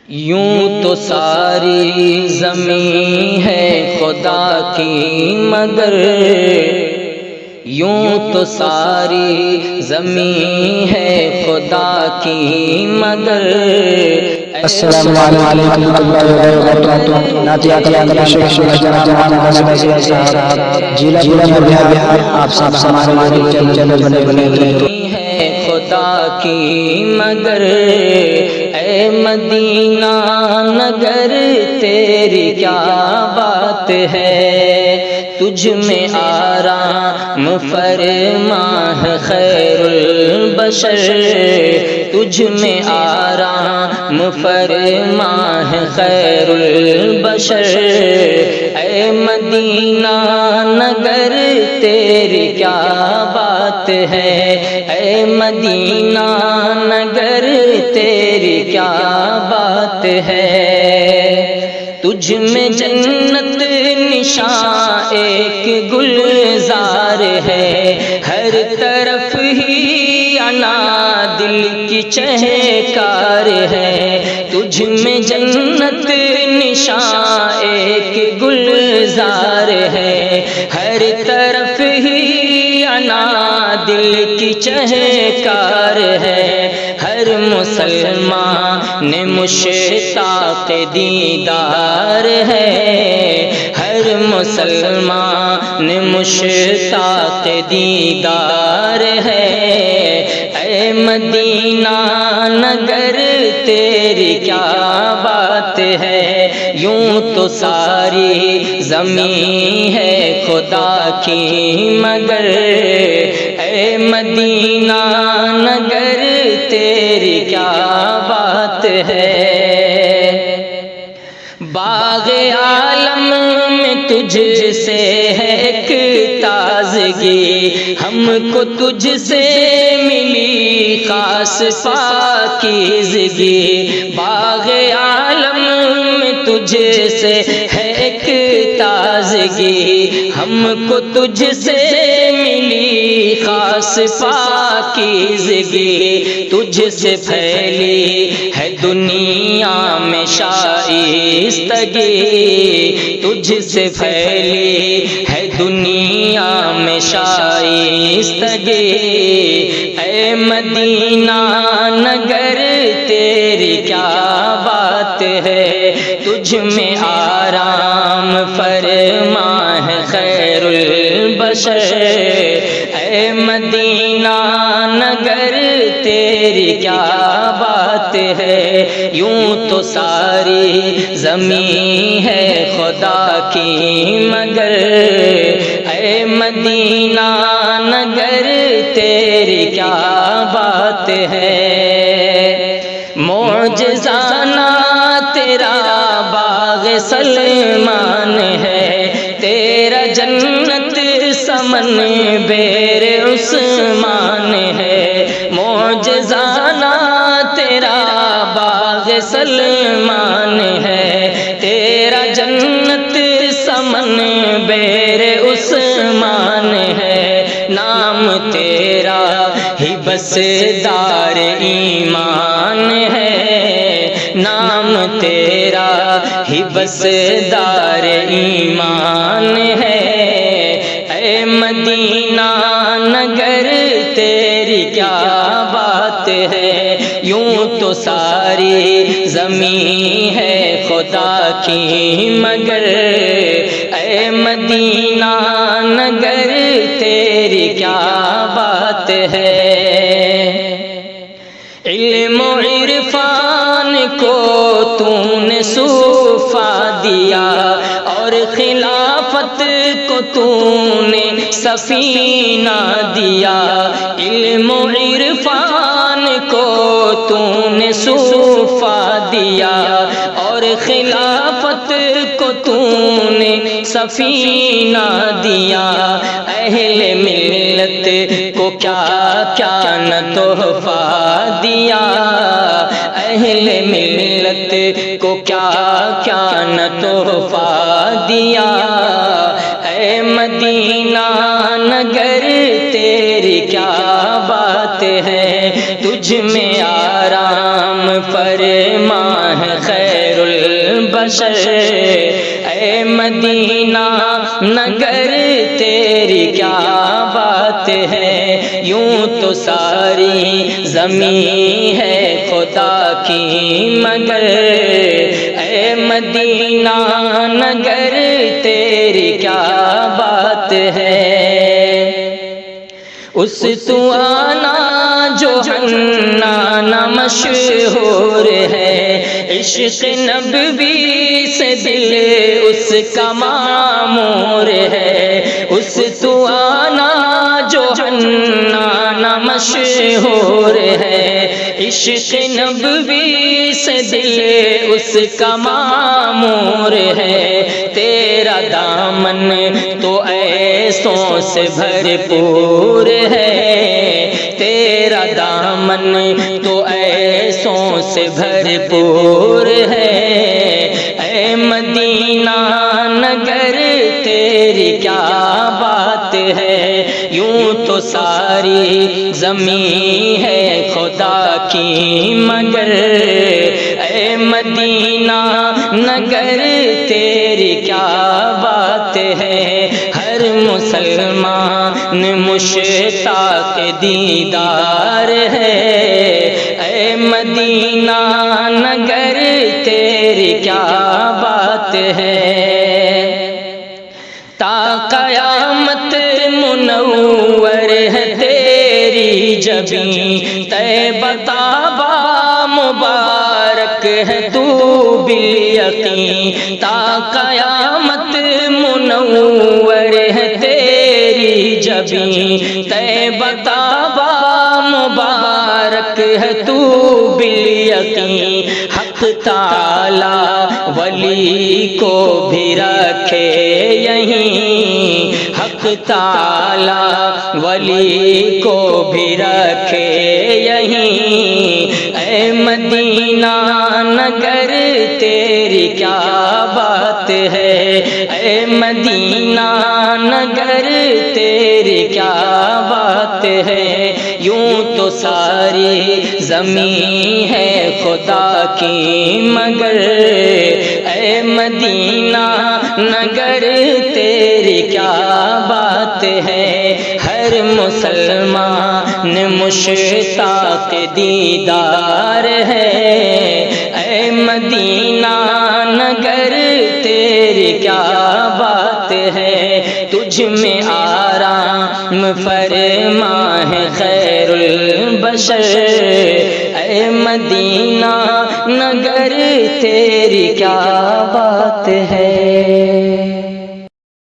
یوں تو ساری زمین ہے خدا کی مگر، یوں تو ساری زمین ہے خدا کی مگر۔ السلام علیکم ورحمۃ اللہ وبرکاتہ۔ نعتیہ کلام شیخ جناب محمد نصیر صاحب ضلع بہار، آپ سب ہمارے چینل بنے ہے خدا کی مگر، اے مدینہ نگر تیری کیا بات ہے، تجھ میں آرام فرما ہے خیر البشر، تجھ میں آرام فرما ہے خیر البشر، اے مدینہ نگر تیری کیا بات ہے، اے مدینہ نگر تیری کیا بات ہے، تجھ میں جنت نشاں ایک گلزار ہے، ہر طرف ہی انا دل کی چہکار ہے، تجھ میں جنت نشاں ایک گلزار ہے، ہر طرف ہی انا دل کی چہکار ہے، ہر مسلمان مشتاق دیدار ہے، ہر مسلمان مشتاق دیدار ہے، اے مدینہ نگر تیری کیا بات ہے، یوں تو ساری زمین ہے خدا کی مگر، اے مدینہ نگر تیری کیا بات ہے، باغ عالم میں تجھ سے ہے ایک تازگی، ہم کو تجھ سے ملی خاص پاکیزگی، باغ عالم میں تجھ سے ہے ایک تازگی، ہم کو تجھ سے ملی خاص پاکیزگی، تجھ سے پھیلی ہے دنیا میں شائستگی، تجھ سے پھیلی ہے دنیا میں شائستگی، اے مدینہ نگر تیری کیا بات ہے، تجھ میں آرام فرما ہے خیر البشر، اے مدینہ نگر تیری کیا بات ہے، یوں تو ساری زمین ہے خدا کی مگر، اے مدینہ نگر تیری کیا بات ہے، معجزانہ تیرا باغ سلمان ہے، تیرا جنت سمن بیر عثمان ہے، معجزانہ تیرا باغ سلمان ہے، تیرا جنت سمن بیر عثمان ہے، نام تیرا ہی بس دار ایمان ہے، نام تیرا ہی بس دار ایمان ہے، اے مدینہ نگر تیری کیا بات ہے، یوں تو ساری زمین ہے خدا کی مگر، اے مدینہ نگر تیری کیا بات ہے، علم و عرفان کو تو نے صوفا دیا، اور خلافت کو تو نے سفینہ دیا، علم و عرفان کو تو نے صوفا دیا، اور خلافت کو تو نے سفینہ دیا، اہل ملت کو کیا کیا نہ تحفہ دیا، اہل ملت کو کیا کیا نہ تحفہ دیا، اے مدینہ نگر تیری کیا بات ہے، تجھ میں آرام فرما ہے خیر البشر، اے مدینہ نگر تیری کیا بات ہے، یوں تو ساری زمین ہے خدا کی مگر، اے مدینہ نگر تیری کیا بات ہے۔ اس توانا جو حنان مشہور ہے، عشق نبوی سے دل اس کا معمور ہے، اس توانا جو حنان مشہور ہے، عشق نبوی سے دل اس کا معمور ہے، تیرا دامن تو ایسوں سے بھرپور ہے، تیرا دامن تو ایسوں سے بھرپور ہے، اے مدینہ نگر تیری کیا بات ہے، یوں تو ساری زمین ہے خدا کی مگر، اے مدینہ نگر تیری کیا بات ہے، ہر مسلمان مشتاق دیدار ہے، اے مدینہ نگر تیری کیا بات ہے، تا قیامت منور ہے تیری جبیں، طیبہ طابہ مبارک ہے تو بالیقین، تا قیامت منور ہے تیری جبیں، طیبہ طابہ مبارک ہے تو بالیقین، حق تعالی ولی کو بھی رکھے یہیں، حق تعالی ولی کو بھی رکھے یہیں، اے مدینہ نگر تیری کیا بات ہے، اے مدینہ نگر تیری کیا بات ہے، یوں تو ساری زمین ہے خدا کی مگر، اے مدینہ نگر تیری کیا بات ہے، ہر مسلمان مشتاق دیدار ہے، اے مدینہ نگر تیری کیا بات ہے، تجھ میں آرام فرما ہے خیر البشر، اے مدینہ نگر تیری کیا بات ہے۔